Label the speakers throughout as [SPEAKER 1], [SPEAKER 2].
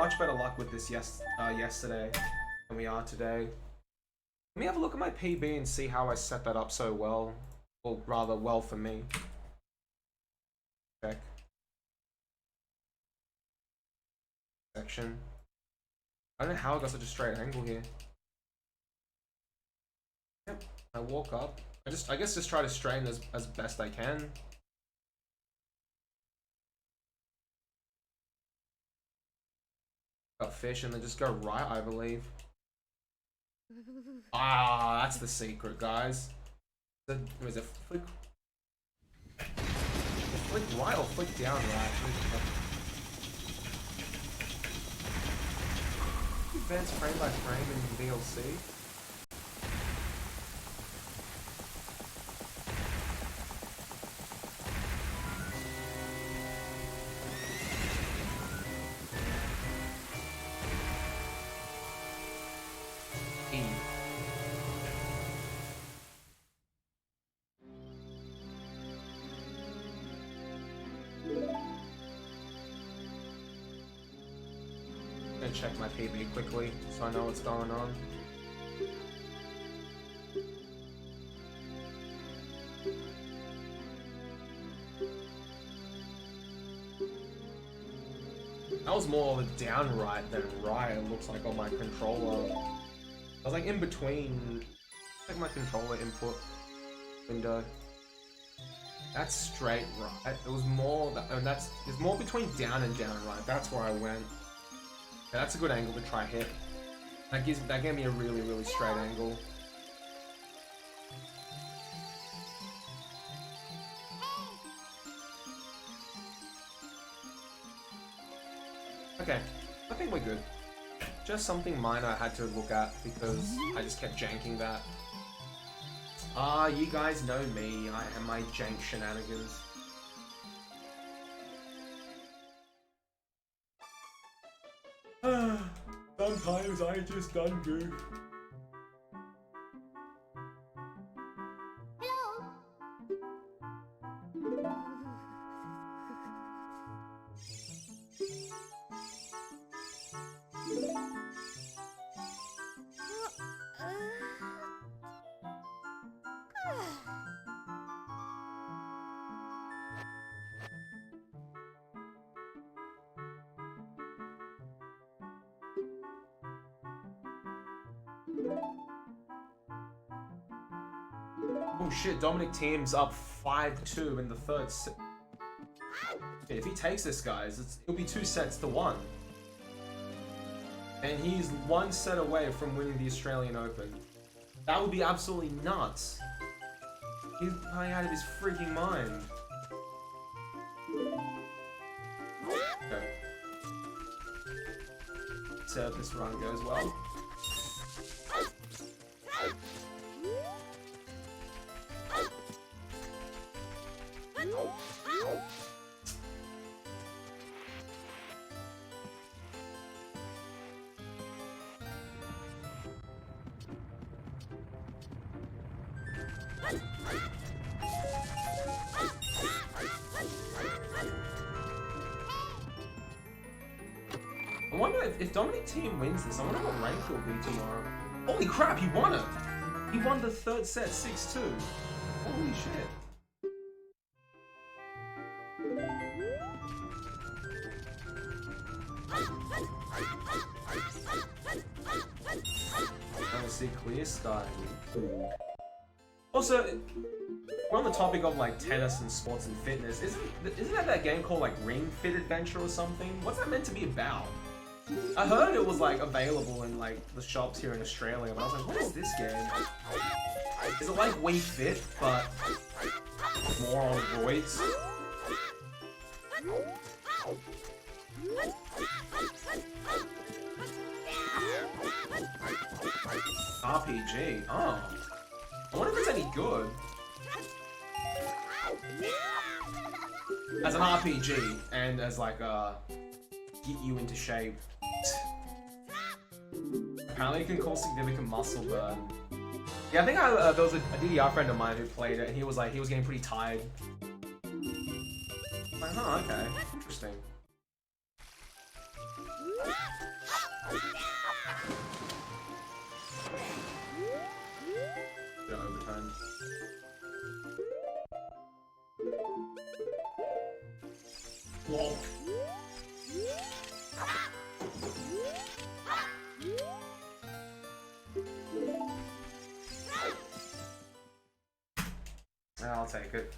[SPEAKER 1] much better luck with this yesterday than we are today. Let me have a look at my PB and see how I set that up so well. Or rather, well for me. Check. Section. I don't know how I got such a straight angle here. Yep, I walk up. I guess just try to straighten as best I can. Got fish and then just go right, I believe. Ah, that's the secret, guys. Was it flick? Flick right or flick down right? Advanced frame by frame in VLC. Check my PB quickly so I know what's going on. That was more of a down right than right, it looks like on my controller. I was like in between like my controller input window. That's straight right. It was more that, and it's more between down and down right. That's where I went. Yeah, that's a good angle to try hit. That gave me a really straight angle. Okay, I think we're good. Just something minor I had to look at because I just kept janking that. Ah, you guys know me. I am my jank shenanigans. Sometimes I just done goof. Oh shit, Dominic team's up 5-2 in the third set. If he takes this, guys, it'll be 2 sets to 1. And he's 1 set away from winning the Australian Open. That would be absolutely nuts. He's playing out of his freaking mind. Okay. So if this run goes well. I wonder if Dominic team wins this, I wonder what rank he'll be tomorrow. Holy crap, he won it! He won the third set 6-2. Holy shit. I see clear sky. Also, we're on the topic of like tennis and sports and fitness. Isn't that game called like Ring Fit Adventure or something? What's that meant to be about? I heard it was like available in like the shops here in Australia, but I was like, what is this game? Is it like Wii Fit, but more on roids? RPG? Oh. I wonder if it's any good. As an RPG, and as like get you into shape. Apparently it can cause significant muscle burn. Yeah, I think there was a DDR friend of mine who played it, and he was like, he was getting pretty tired. I'm like, huh, okay, interesting. Whoa. I'll take it.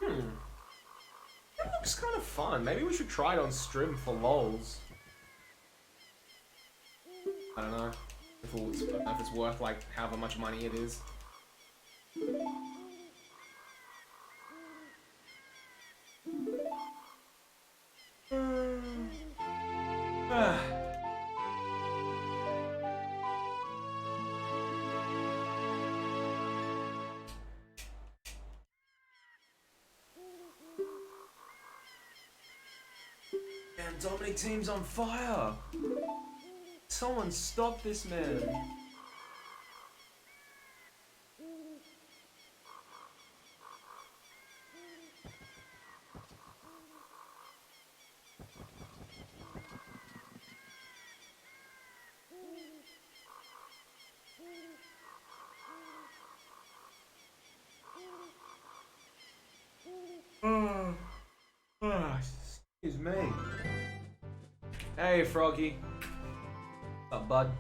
[SPEAKER 1] That looks kind of fun. Maybe we should try it on stream for lols. I don't know if it's worth like however much money it is. Damn, Dominic team's on fire! Someone stop this man! Excuse me. Hey, Froggy. What's up, bud?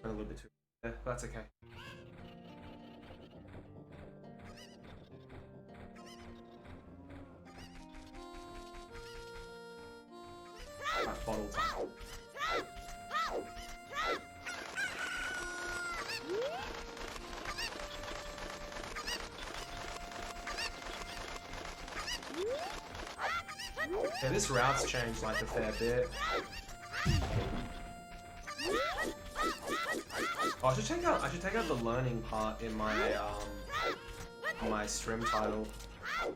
[SPEAKER 1] A little bit too. Yeah, that's okay. Right, bottle time. Yeah, this route's changed like a fair bit. Oh, I should take out the learning part in my stream title.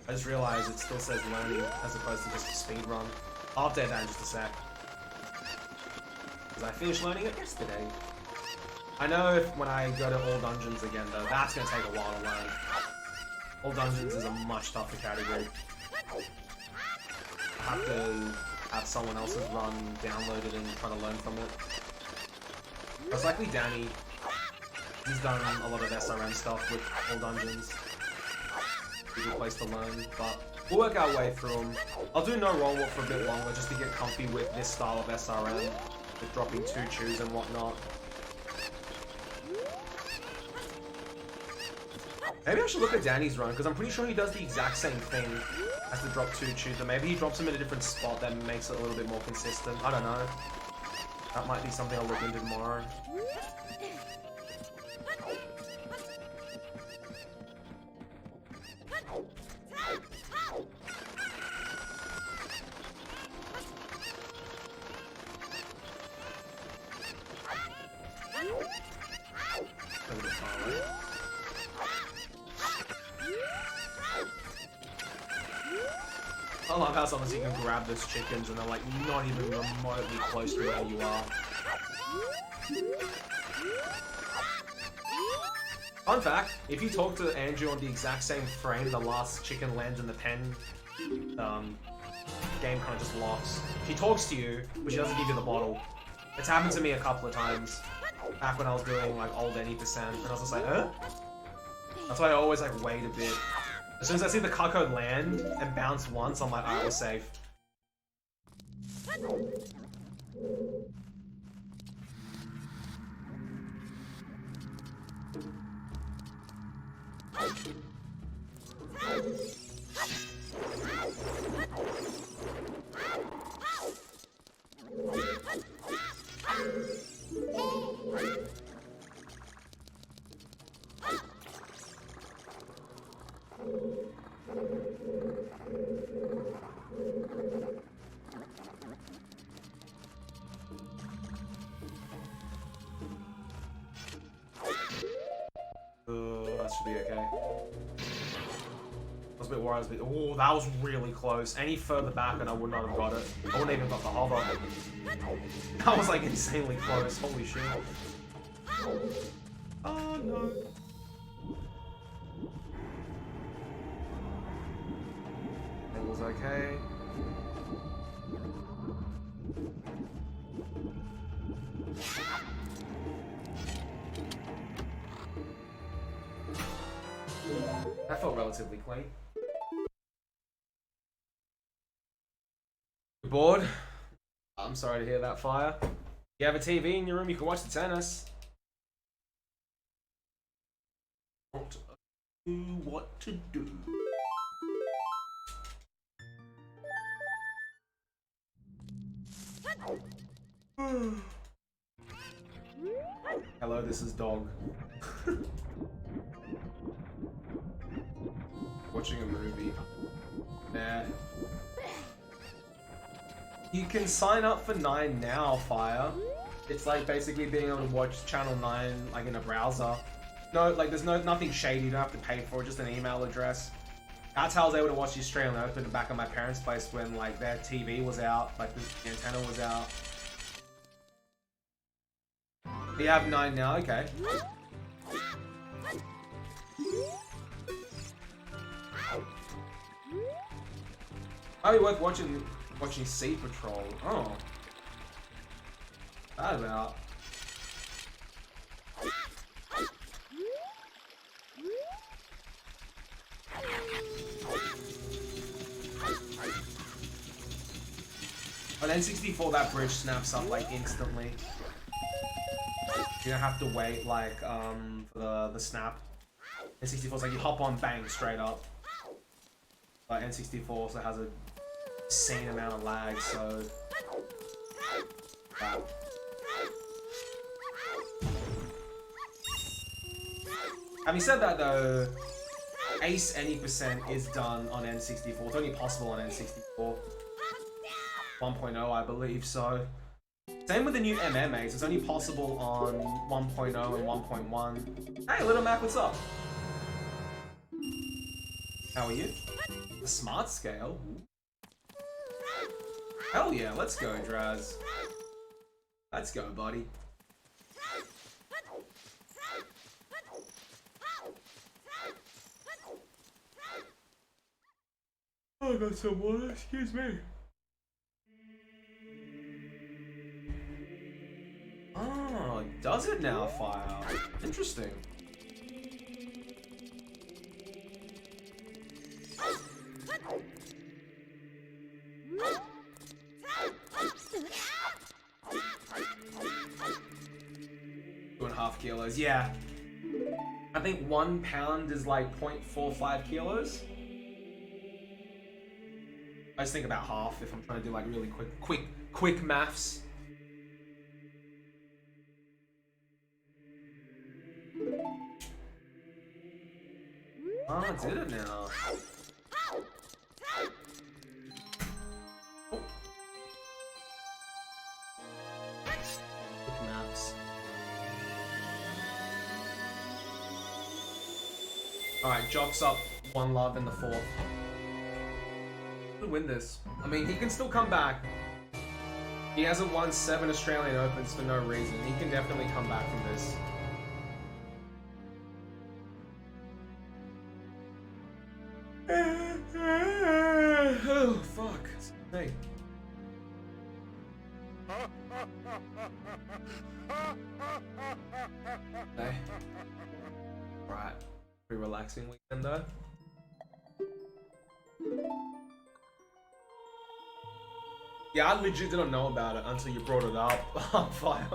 [SPEAKER 1] I just realized it still says learning as opposed to just a speed run. I'll update that in just a sec. Because I finished learning it yesterday. I know when I go to all dungeons again though, that's gonna take a while to learn. All dungeons is a much tougher category. I have to have someone else's run downloaded and try to learn from it. Most likely Danny. He's done a lot of SRM stuff with all dungeons. It's a good place to learn, but we'll work our way through them. I'll do no roll walk for a bit longer just to get comfy with this style of SRM, with dropping 2 chews and whatnot. Maybe I should look at Danny's run, because I'm pretty sure he does the exact same thing as to drop 2 chews, but maybe he drops them in a different spot that makes it a little bit more consistent. I don't know. That might be something I'll look into tomorrow. I love how sometimes you can grab those chickens and they're like not even remotely close to where you are. Fun fact, if you talk to Andrew on the exact same frame the last chicken lands in the pen, game kind of just locks. She talks to you, but she doesn't give you the bottle. It's happened to me a couple of times, back when I was doing like old any percent, and I was just like, huh? That's why I always like wait a bit. As soon as I see the cuckold land and bounce once, I'm like, alright, we're safe. That should be okay. I was a bit worried. Oh, that was really close. Any further back and I would not have got it. I wouldn't even got the hover. That was like insanely close. Holy shit. Oh no. It was okay. That felt relatively clean. You're bored? I'm sorry to hear that, Fire. You have a TV in your room, you can watch the tennis. Don't know what to do. Hello, this is Dog. Watching a movie. Nah. You can sign up for 9 now, Fire. It's like basically being able to watch Channel 9 like in a browser. No, like there's nothing shady, you don't have to pay for it, just an email address. That's how I was able to watch the Australian Open back at my parents' place when like their TV was out, like the antenna was out. You have 9 now, okay. Probably worth watching Sea Patrol. Oh. That about. On N64 that bridge snaps up like instantly. You don't have to wait like for the snap. N64's like you hop on, bang, straight up. But N64 also has a insane amount of lag, so wow. Having said that though, Ace any percent is done on N64. It's only possible on N64. 1.0 I believe, so same with the new MMAs, it's only possible on 1.0 and 1.1. Hey Little Mac, what's up? How are you? The smart scale? Hell yeah, let's go, Draz. Let's go, buddy. Oh, I got some water, excuse me. Oh, does it now, Fire? Interesting. Kilos, yeah. I think 1 pound is like 0.45 kilos. I just think about half if I'm trying to do like really quick maths. Oh, I did it now. Oh. Quick maths. Alright, Jock's up 1 love in the 4th. He'll win this. I mean, he can still come back. He hasn't won 7 Australian Opens for no reason. He can definitely come back from this. Oh, fuck. Hey. Hey. Right. Pretty relaxing weekend though. Yeah, I legit didn't know about it until you brought it up on fire.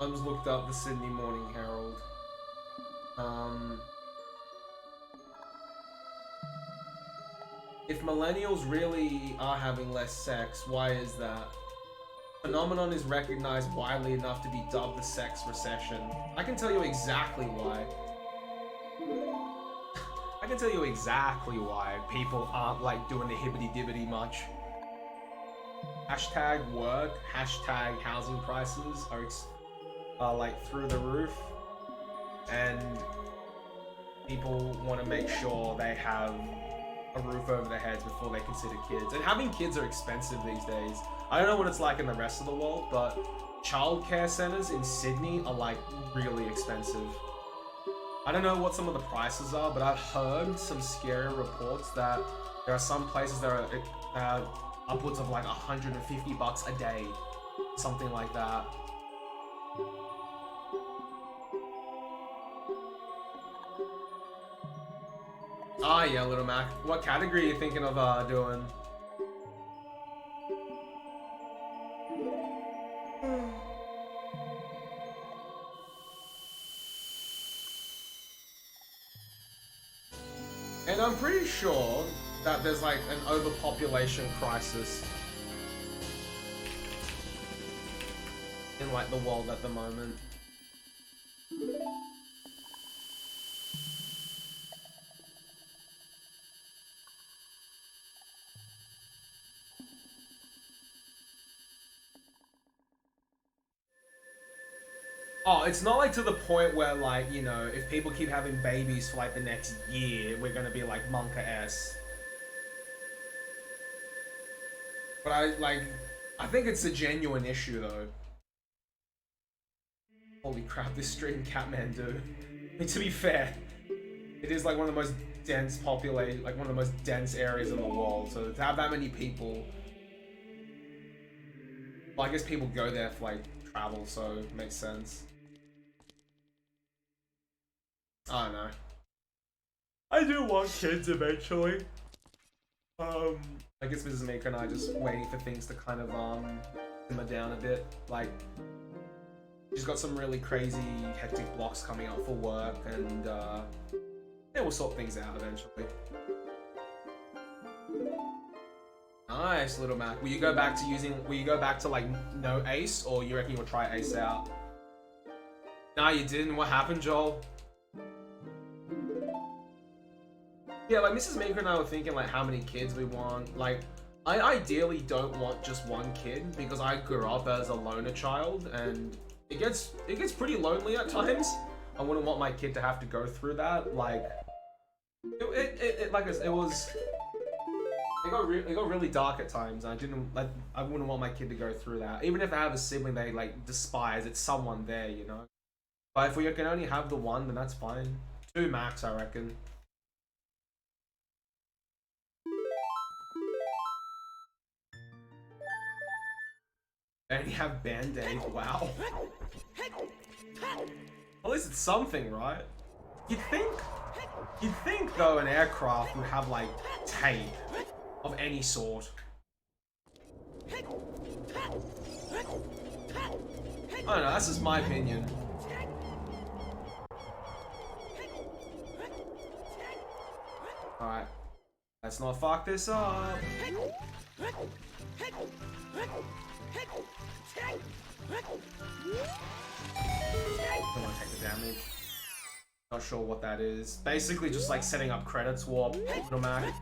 [SPEAKER 1] I just looked up the Sydney Morning Herald. If millennials really are having less sex, why is that? Phenomenon is recognized widely enough to be dubbed the sex recession. I can tell you exactly why. I can tell you exactly why people aren't like doing the hibbity dibbity much. Hashtag work, hashtag housing prices are like through the roof, and people want to make sure they have a roof over their heads before they consider kids. And having kids are expensive these days. I don't know what it's like in the rest of the world, but childcare centers in Sydney are like really expensive. I don't know what some of the prices are, but I've heard some scary reports that there are some places that are upwards of like $150 a day, something like that. Ah, yeah, Little Mac. What category are you thinking of doing? And I'm pretty sure that there's like an overpopulation crisis in like the world at the moment. Oh, it's not like to the point where like, you know, if people keep having babies for like the next year, we're gonna be like Monka S. But I think it's a genuine issue though. Holy crap, this stream Kathmandu. I mean, to be fair, it is like one of the most dense population, like one of the most dense areas in the world. So to have that many people, well, I guess people go there for like travel, so it makes sense. I don't know. I do want kids eventually. I guess Mrs. Maker and I just waiting for things to kind of simmer down a bit. Like, she's got some really crazy, hectic blocks coming up for work, and yeah, we'll sort things out eventually. Nice, Little Mac. Will you go back to like no Ace, or you reckon you'll try Ace out? Nah, you didn't. What happened, Joel? Yeah, like Mrs. Maker and I were thinking like how many kids we want. Like, I ideally don't want just one kid because I grew up as a loner child, and it gets pretty lonely at times. I wouldn't want my kid to have to go through that. Like, it got really dark at times. And I wouldn't want my kid to go through that. Even if I have a sibling they like despise, it's someone there, you know. But if we can only have the one, then that's fine. 2 max, I reckon. And you have Band-Aid, wow. At least it's something, right? You'd think though an aircraft would have like tape of any sort. I don't know, that's just my opinion. Alright, let's not fuck this up. Don't want to take the damage. Not sure what that is. Basically just like setting up credits warp, Little Mac.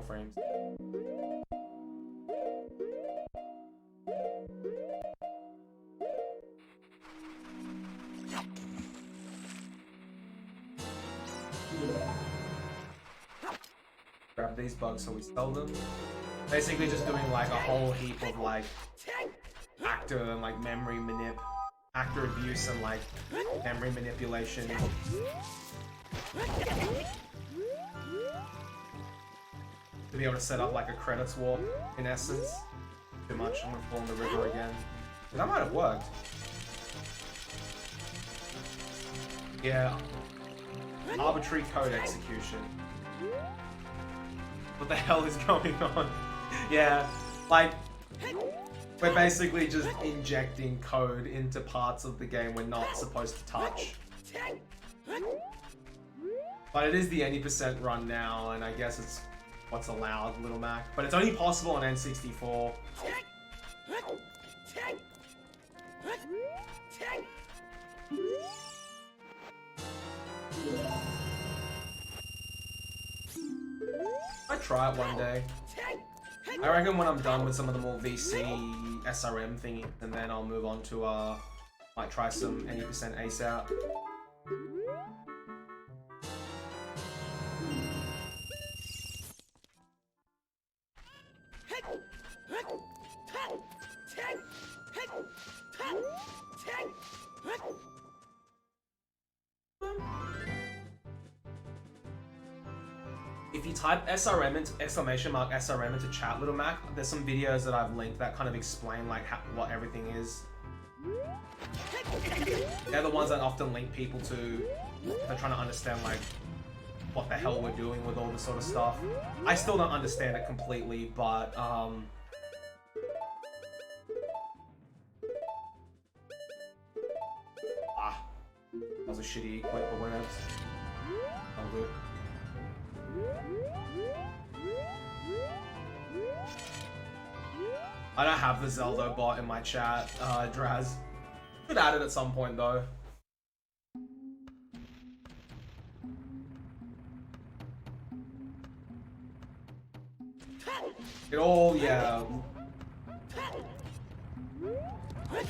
[SPEAKER 1] Frames. Grab these bugs so we sell them. Basically just doing like a whole heap of like active and like memory manip actor abuse and like memory manipulation. To be able to set up like a credits warp, in essence. Too much, I'm gonna fall in the river again. But that might have worked. Yeah. Arbitrary code execution. What the hell is going on? Yeah, like, we're basically just injecting code into parts of the game we're not supposed to touch. But it is the any % run now, and I guess it's what's allowed, Little Mac. But it's only possible on N64. I try it one day. I reckon when I'm done with some of the more VC SRM thingy, and then I'll move on to might try some any % ace out. If you type SRM into !SRM into chat, Little Mac, there's some videos that I've linked that kind of explain like what everything is. They're the ones that often link people to if they're trying to understand like what the hell we're doing with all this sort of stuff. I still don't understand it completely, but that was a shitty equip for whatevs. I'll do. I don't have the Zelda bot in my chat, Draz. Should add it at some point though. It all, yeah. It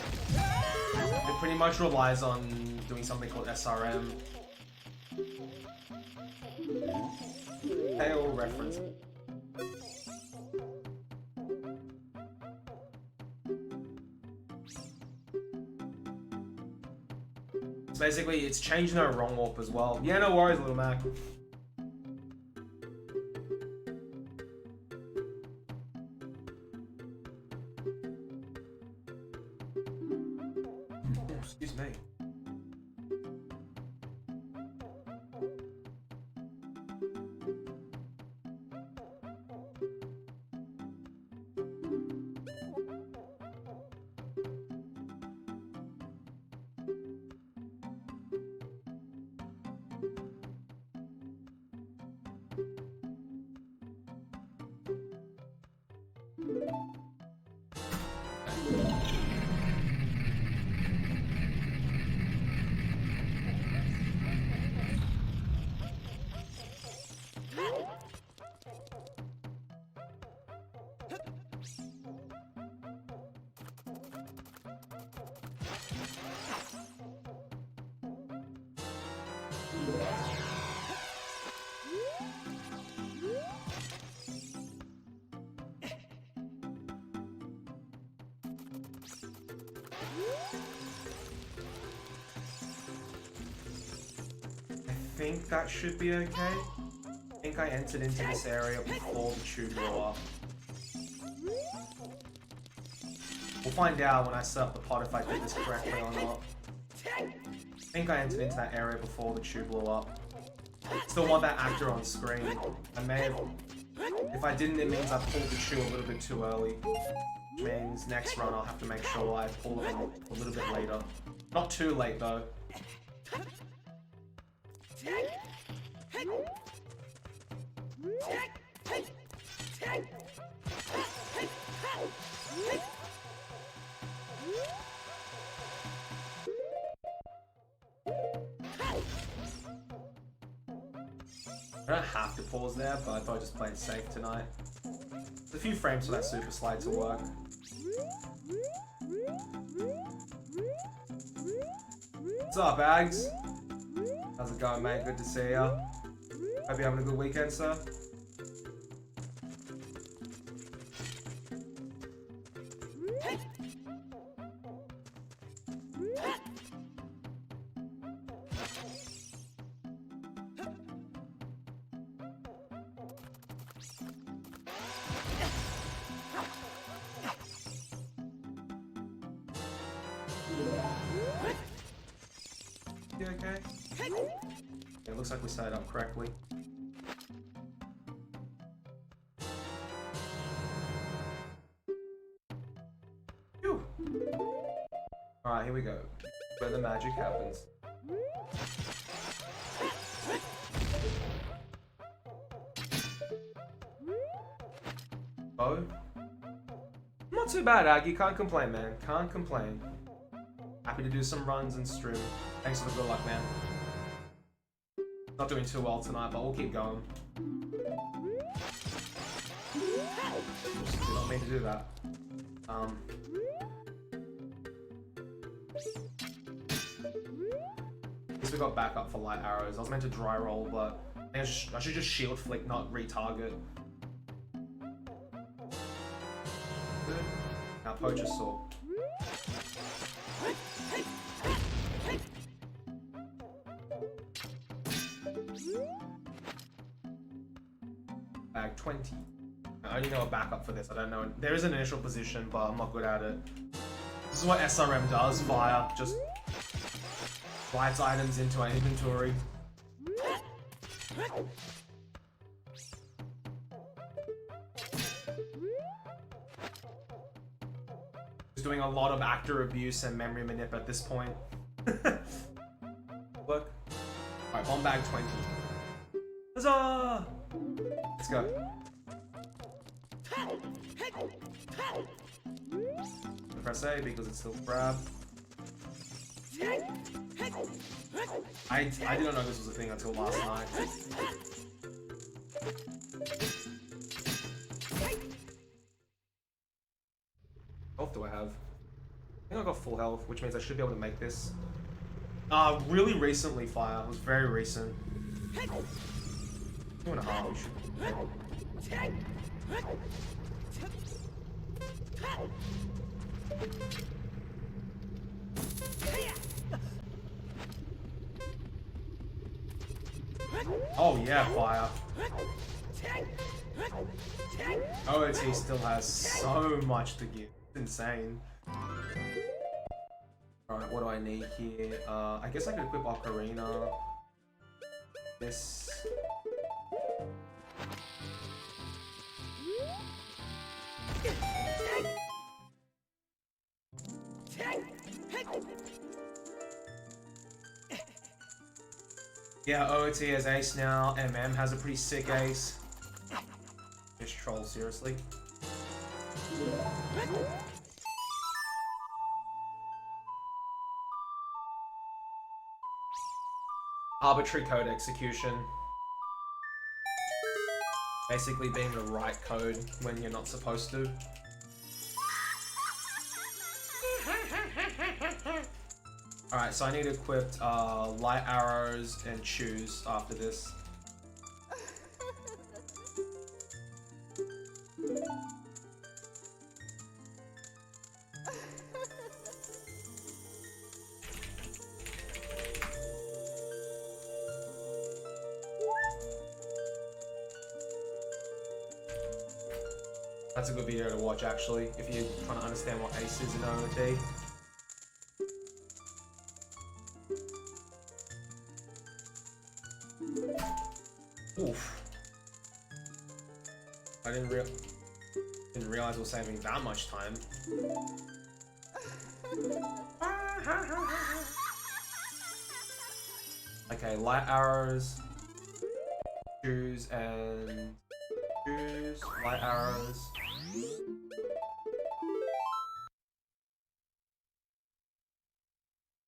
[SPEAKER 1] pretty much relies on doing something called SRM. Pale reference. So basically, it's changing our wrong warp as well. Yeah, no worries, Little Mac. Excuse me. I think that should be okay. I think I entered into this area before the tube blew up. We'll find out when I set up the pod if I did this correctly or not. I think I entered into that area before the tube blew up. Still want that actor on screen. I may have... If I didn't, it means I pulled the tube a little bit too early. Which means next run I'll have to make sure I pull it a little bit later. Not too late though. I don't have to pause there, but I thought I'd just play it safe tonight. There's a few frames for that super slide to work. What's up, Ags? How's it going, mate? Good to see ya. Hope you're having a good weekend, sir. It looks like we set it up correctly. Phew. Alright, here we go. Where the magic happens. Oh. Not too bad, Aggie. Can't complain, man. Can't complain. Happy to do some runs and stream. Thanks for the good luck, man. Not doing too well tonight, but we'll keep going. Oops, did not mean to do that. At least we got backup for light arrows. I was meant to dry roll, but I think I should just shield flick, not retarget. Good. Now poacher saw. Bag 20. I only know a backup for this. I don't know. There is an initial position, but I'm not good at it. This is what SRM does. Fire just writes items into our inventory. He's doing a lot of actor abuse and memory manip at this point. Look. Alright, bomb bag 20. Huzzah! Let's go. Press A because it's still grab. I didn't know this was a thing until last night. Health do I have? I think I got full health, which means I should be able to make this. Really recently, fire. It was very recent. 2.5. Oh yeah, fire. OOT still has so much to give. It's insane. Alright, what do I need here? I guess I could equip Ocarina. This. Yeah, OOT has ace now. MM has a pretty sick ace. Just troll, seriously. Arbitrary code execution. Basically being the right code when you're not supposed to. Alright, so I need equipped light arrows and shoes after this. That's a good video to watch actually, if you're trying to understand what ace is in OOT. Oof. I didn't realize we're saving that much time. Okay, light arrows, shoes and shoes, light arrows.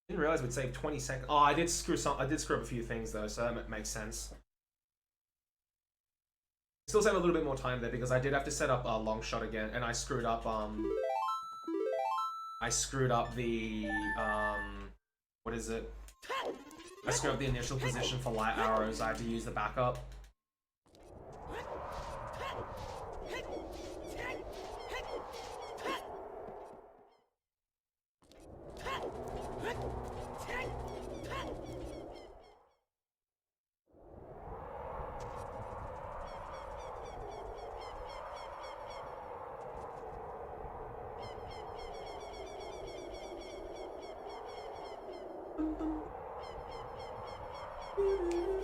[SPEAKER 1] Didn't realize we'd save 20 seconds. Oh, I did screw up a few things though, so that makes sense. Still save a little bit more time there because I did have to set up a long shot again, and I screwed up the what is it? I screwed up the initial position for light arrows. I had to use the backup.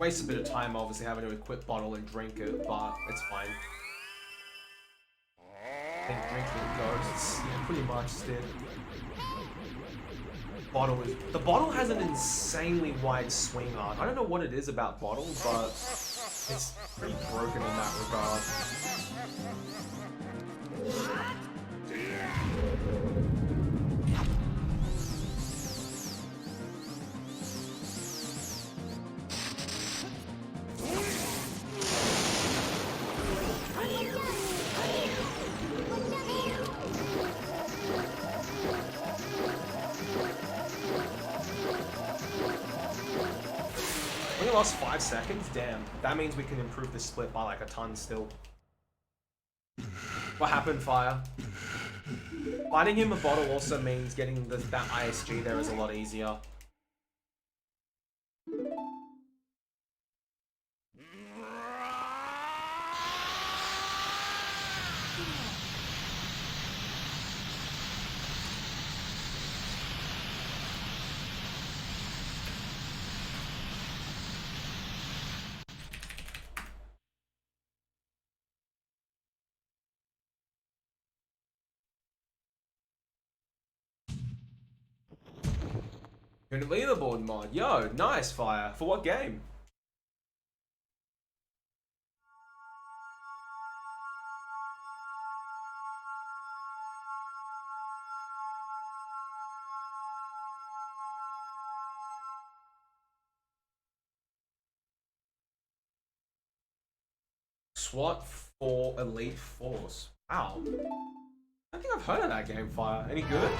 [SPEAKER 1] Waste a bit of time, obviously, having to equip bottle and drink it, but it's fine. I think drinking ghosts, yeah, pretty much did. The bottle has an insanely wide swing arc. I don't know what it is about bottle, but it's pretty broken in that regard. We lost 5 seconds? Damn. That means we can improve the split by like a ton still. What happened, Fire? Fighting him a bottle also means getting that ISG there is a lot easier. You're in a leaderboard mod. Yo, nice, Fire. For what game? SWAT 4 Elite Force. Wow. I think I've heard of that game, Fire. Any good?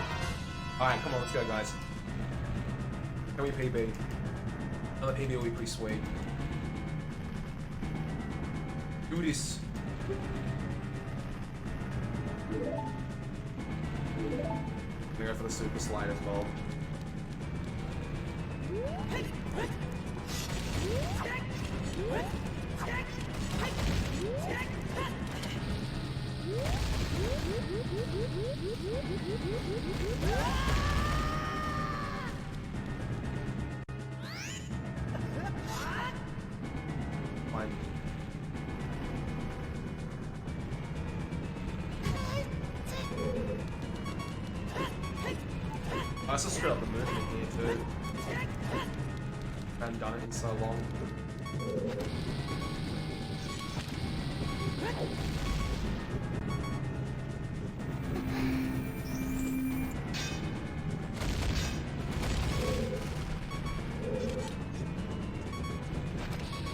[SPEAKER 1] Alright, come on, let's go, guys. Can we PB? Another PB will be pretty sweet. Do this. We go for the super slide as well. Fine. I also screwed up the movement here too. I haven't done it in so long.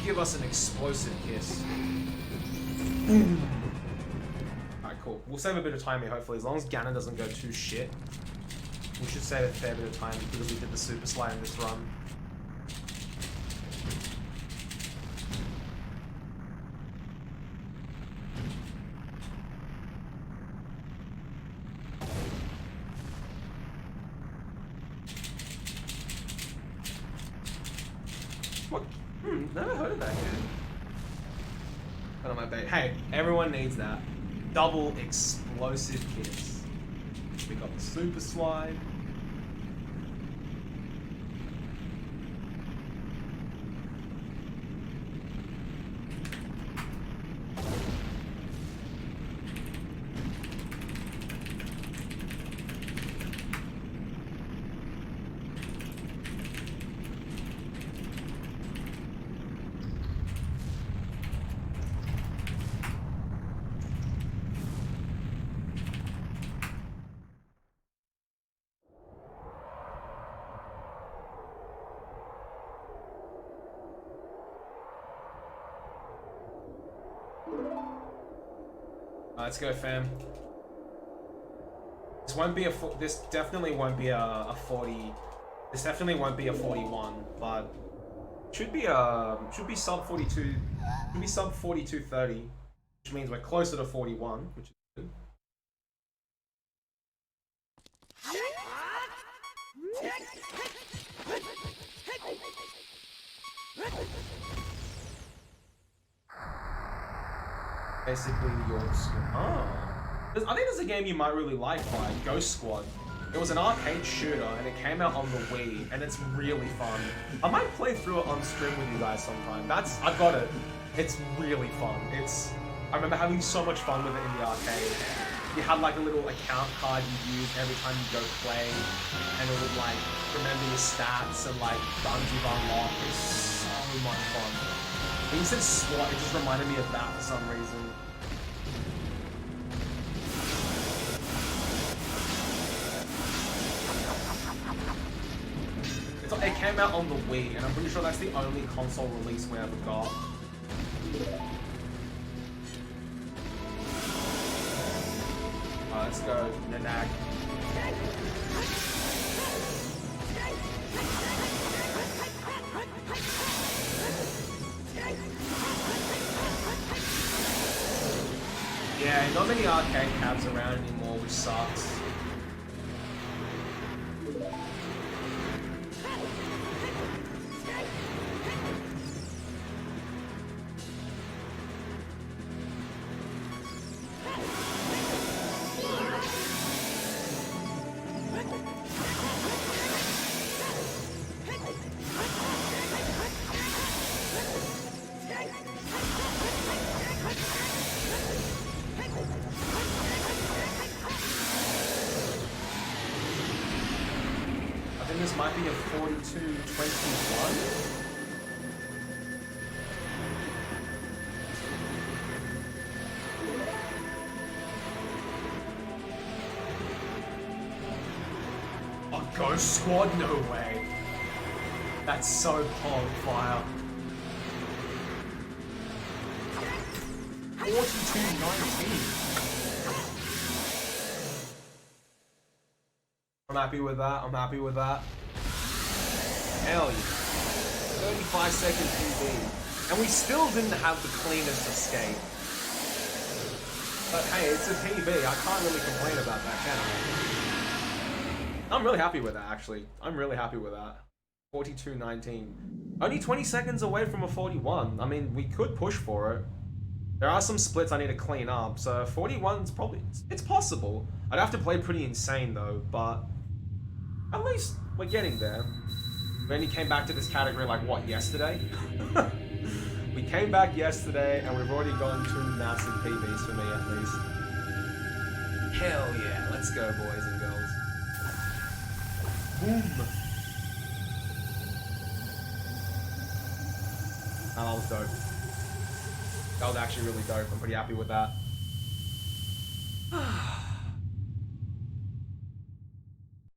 [SPEAKER 1] Give us an explosive kiss. Alright, cool. We'll save a bit of time here, hopefully. As long as Ganon doesn't go too shit, we should save a fair bit of time because we did the super slide in this run. What? Never heard of that game. Put on my bait. Hey, everyone needs that. Double explosive kiss. We got the super slide. Let's go, fam. This won't be a. This definitely won't be a 40. This definitely won't be a 41, but should be sub 42. Should be sub 42:30, which means we're closer to 41, which is good. Basically, your squad. Oh. I think there's a game you might really like, Ghost Squad. It was an arcade shooter, and it came out on the Wii, and it's really fun. I might play through it on stream with you guys sometime. I've got it. It's really fun. I remember having so much fun with it in the arcade. You had like a little account card you use every time you go play, and it would like remember your stats and like guns you've unlocked. It's so much fun. When you said SWAT, it just reminded me of that for some reason. It came out on the Wii, and I'm pretty sure that's the only console release we ever got. Let's go, Nanag. Yeah, not many arcade cabs around anymore, which sucks. This might be a 42-21. Oh, Ghost Squad? No way. That's so pog fire. 42-19. I'm happy with that. I'm happy with that. Hell yeah. 35-second PB. And we still didn't have the cleanest escape. But hey, it's a PB. I can't really complain about that, can I? I'm really happy with that, actually. I'm really happy with that. 42-19. Only 20 seconds away from a 41. I mean, we could push for it. There are some splits I need to clean up, so 41's probably... It's possible. I'd have to play pretty insane, though, but... At least we're getting there. We only came back to this category like, what, yesterday? We came back yesterday and we've already gone 2 massive PBs for me at least. Hell yeah, let's go boys and girls. Boom! Oh, that was dope. That was actually really dope. I'm pretty happy with that.